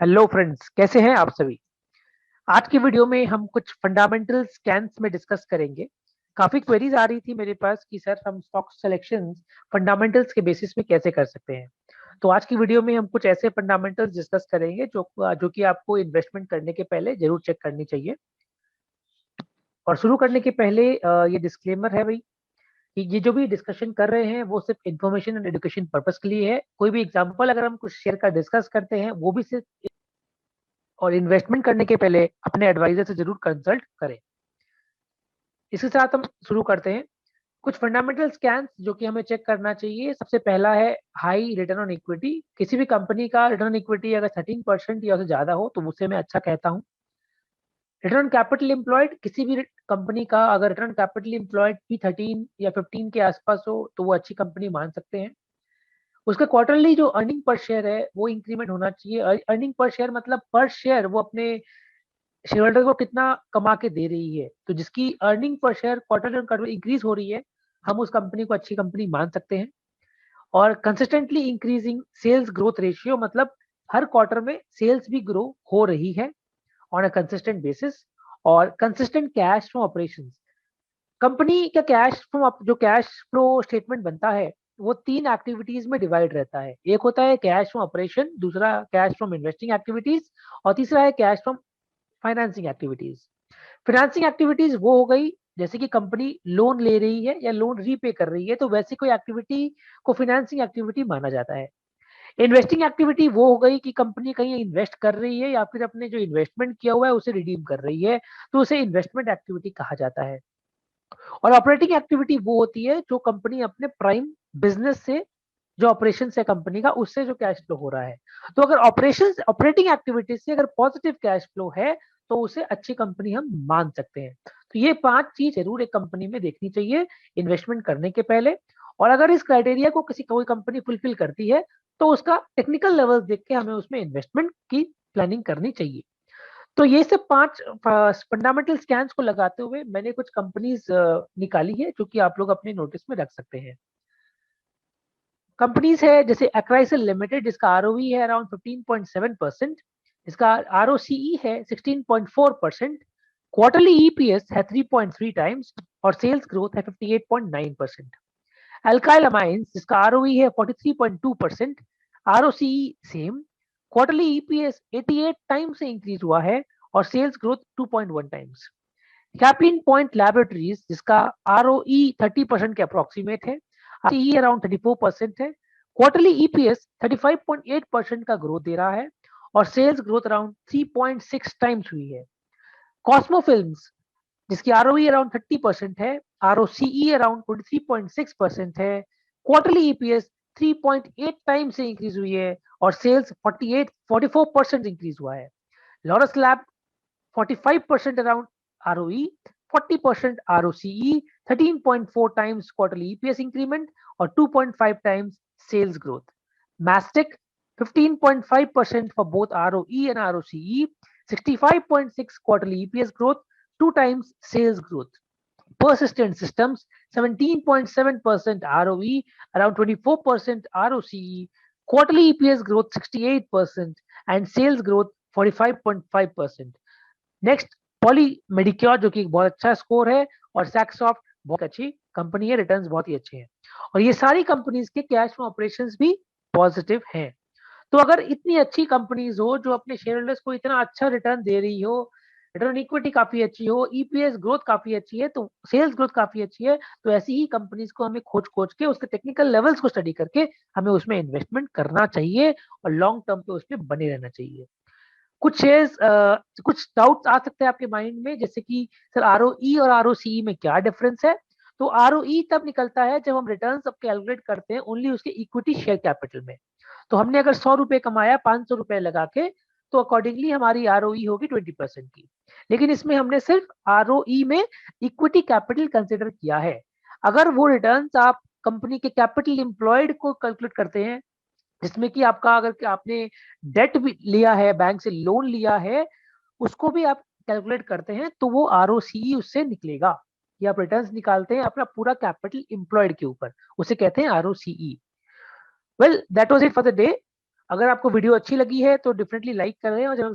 Hello friends, कैसे हैं आप सभी। आज की वीडियो में हम कुछ फंडामेंटल स्कैन्स में डिस्कस करेंगे। काफी क्वेरीज आ रही थी मेरे पास कि सर हम स्टॉक सिलेक्शंस फंडामेंटल्स के बेसिस पे कैसे कर सकते हैं। तो आज की वीडियो में हम कुछ ऐसे फंडामेंटल्स डिस्कस करेंगे जो कि आपको इन्वेस्टमेंट करने के पहले जरूर चेक करनी चाहिए। और शुरू करने के पहले ये डिस्क्लेमर है भाई कि ये जो भी डिस्कशन कर रहे हैं वो सिर्फ इन्फॉर्मेशन एंड एजुकेशन पर्पस के लिए है। कोई भी एग्जांपल अगर हम कुछ शेयर का डिस्कस करते हैं वो भी सिर्फ, और इन्वेस्टमेंट करने के पहले अपने एडवाइजर से जरूर कंसल्ट करें। इसके साथ हम शुरू करते हैं। कुछ फंडामेंटल स्कैन्स जो कि हमें चेक करना चाहिए। सबसे पहला है हाई रिटर्न ऑन इक्विटी। किसी भी कंपनी का रिटर्न ऑन इक्विटी अगर 13% या उससे ज्यादा हो तो उसे मैं अच्छा कहता हूँ। रिटर्न कैपिटल एम्प्लॉयड, किसी भी कंपनी का अगर रिटर्न कैपिटल एम्प्लॉयड भी 13 या 15 के आसपास हो तो वो अच्छी कंपनी मान सकते हैं। उसका क्वार्टरली जो अर्निंग पर शेयर है वो इंक्रीमेंट होना चाहिए। अर्निंग पर शेयर मतलब पर शेयर वो अपने शेयर होल्डर को कितना कमा के दे रही है। तो जिसकी earning per share quarter increase हो रही है, हम उस कंपनी को अच्छी कंपनी मान सकते हैं। और consistently increasing sales growth ratio मतलब हर क्वार्टर में सेल्स भी ग्रो हो रही है ऑन अ कंसिस्टेंट बेसिस। और consistent cash flow operations, company का जो कैश फ्लो स्टेटमेंट बनता है वो तीन एक्टिविटीज में डिवाइड रहता है। एक होता है कैश फ्रॉम ऑपरेशन, दूसरा कैश फ्रॉम इन्वेस्टिंग एक्टिविटीज, और तीसरा है cash from financing activities. Financing activities वो हो गई जैसे कि कंपनी लोन ले रही है या लोन रीपे कर रही है, तो वैसी कोई एक्टिविटी को फाइनेंसिंग एक्टिविटी माना जाता है। इन्वेस्टिंग एक्टिविटी वो हो गई कि कंपनी कहीं इन्वेस्ट कर रही है या फिर अपने जो इन्वेस्टमेंट किया हुआ है उसे रिडीम कर रही है, तो उसे इन्वेस्टमेंट एक्टिविटी कहा जाता है। और ऑपरेटिंग एक्टिविटी वो होती है जो कंपनी अपने प्राइम बिजनेस से, जो ऑपरेशन है कंपनी का, उससे जो कैश फ्लो हो रहा है। तो अगर ऑपरेटिंग एक्टिविटीज से अगर पॉजिटिव कैश फ्लो है तो उसे अच्छी कंपनी हम मान सकते हैं। तो ये पांच चीज जरूर एक कंपनी में देखनी चाहिए इन्वेस्टमेंट करने के पहले। और अगर इस क्राइटेरिया को कोई कंपनी फुलफिल करती है तो उसका टेक्निकल लेवल देख के हमें उसमें इन्वेस्टमेंट की प्लानिंग करनी चाहिए। तो ये सब पांच फंडामेंटल स्कैन्स को लगाते हुए मैंने कुछ कंपनीज निकाली है जो कि आप लोग अपने नोटिस में रख सकते हैं। कंपनीज है जैसे एक्राइसल लिमिटेड, जिसका आरओई है अराउंड 15.7%, इसका आरओसीई है 16.4%, क्वार्टरली ईपीएस है 3.3 टाइम्स, और सेल्स ग्रोथ है 58.9%। अल्काइल अमाइंस जिसका आरओई है 43.2%, ROCE same, quarterly EPS 88 times से इंक्रीज हुआ है, और sales growth 2.1 times. Caplin Point Laboratories जिसका आरओई 30% के अप्रोक्सीमेट है, आरसीई अराउंड 34% है, क्वार्टरली ईपीएस 35.8% का ग्रोथ दे रहा है, और सेल्स ग्रोथ अराउंड 3.6 टाइम्स हुई है। कॉस्मो फिल्म्स जिसकी आरओई अराउंड 30% है, आरओसीई अराउंड 23.6% है, क्वार्टरली ईपीएस 3.8 टाइम से इंक्रीज हुई है, और सेल्स 44% इंक्रीज हुआ है। Laurus lab 45% around ROE, 40% ROCE, 13.4 times quarterly EPS increment, और 2.5 times sales growth. Mastic 15.5% for both ROE and ROCE, 65.6 quarterly EPS growth, 2 times sales growth. Persistent Systems 17.7% ROE, around 24% ROCE, quarterly EPS growth 68%, and sales growth 45.5%. Next Poly Medicure जो कि बहुत अच्छा score है, और सैक्सॉफ्ट बहुत अच्छी company है, returns बहुत ही अच्छे हैं। और ये सारी कंपनीज के कैश फ्लो ऑपरेशंस भी पॉजिटिव हैं। तो अगर इतनी अच्छी कंपनीज हो जो अपने शेयर होल्डर्स को इतना अच्छा रिटर्न दे रही हो, रिटर्न इक्विटी काफी अच्छी हो, ईपीएस ग्रोथ काफी अच्छी है, तो सेल्स ग्रोथ काफी अच्छी है, तो ऐसी ही कंपनीज को हमें खोज खोज के उसके टेक्निकल लेवल्स को स्टडी करके हमें उसमें इन्वेस्टमेंट करना चाहिए और लॉन्ग टर्म पे उसमें बने रहना चाहिए। कुछ शेयर्स, कुछ डाउट्स आ सकते हैं आपके माइंड में, जैसे कि सर आरओई और आरओसीई में क्या डिफरेंस है। तो आरओई तब निकलता है जब हम रिटर्न सब कैलकुलेट करते हैं ओनली उसके इक्विटी शेयर कैपिटल में। तो हमने अगर 100 रुपए कमाया 500 रुपए लगा के, तो अकॉर्डिंगली हमारी आरओई होगी 20% की। लेकिन इसमें हमने सिर्फ आरओई में इक्विटी कैपिटल कंसिडर किया है। अगर वो रिटर्न आप कंपनी के कैपिटल एम्प्लॉयड को कैलकुलेट करते हैं, जिसमें कि आपका अगर आपने डेट भी लिया है, बैंक से लोन लिया है, उसको भी आप कैलकुलेट करते हैं, तो वो आरओसीई उससे निकलेगा। ये आप रिटर्न्स निकालते हैं अपना पूरा कैपिटल एम्प्लॉयड के ऊपर, उसे कहते हैं ROCE. Well that was it for the day. अगर आपको वीडियो अच्छी लगी है तो डेफिनेटली लाइक करें और चैनल